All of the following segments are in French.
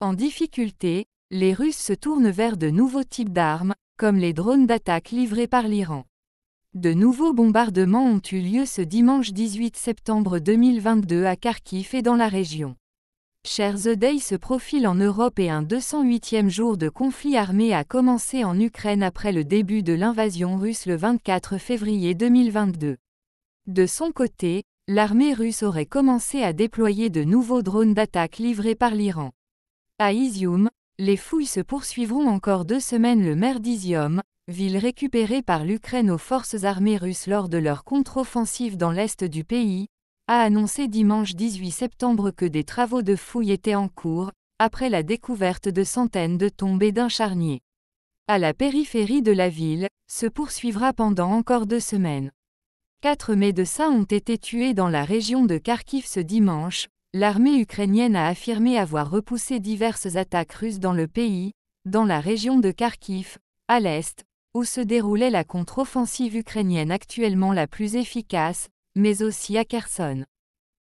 En difficulté, les Russes se tournent vers de nouveaux types d'armes, comme les drones d'attaque livrés par l'Iran. De nouveaux bombardements ont eu lieu ce dimanche 18 septembre 2022 à Kharkiv et dans la région. Cher The Day se profile en Europe et un 208e jour de conflit armé a commencé en Ukraine après le début de l'invasion russe le 24 février 2022. De son côté, l'armée russe aurait commencé à déployer de nouveaux drones d'attaque livrés par l'Iran. À Izium, les fouilles se poursuivront encore 2 semaines. Le maire d'Izium, ville récupérée par l'Ukraine aux forces armées russes lors de leur contre-offensive dans l'est du pays, a annoncé dimanche 18 septembre que des travaux de fouilles étaient en cours, après la découverte de centaines de tombes et d'un charnier. À la périphérie de la ville, se poursuivra pendant encore 2 semaines. 4 médecins ont été tués dans la région de Kharkiv ce dimanche. L'armée ukrainienne a affirmé avoir repoussé diverses attaques russes dans le pays, dans la région de Kharkiv, à l'est, où se déroulait la contre-offensive ukrainienne actuellement la plus efficace, mais aussi à Kherson.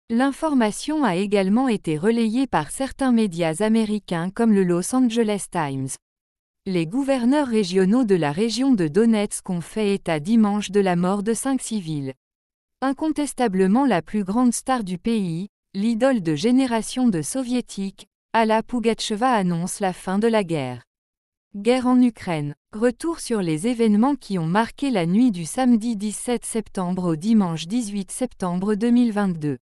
L'information a également été relayée par certains médias américains comme le Los Angeles Times. Les gouverneurs régionaux de la région de Donetsk ont fait état dimanche de la mort de 5 civils. Incontestablement la plus grande star du pays, l'idole de génération de soviétiques, Alla Pugacheva annonce la fin de la guerre. Guerre en Ukraine. Retour sur les événements qui ont marqué la nuit du samedi 17 septembre au dimanche 18 septembre 2022.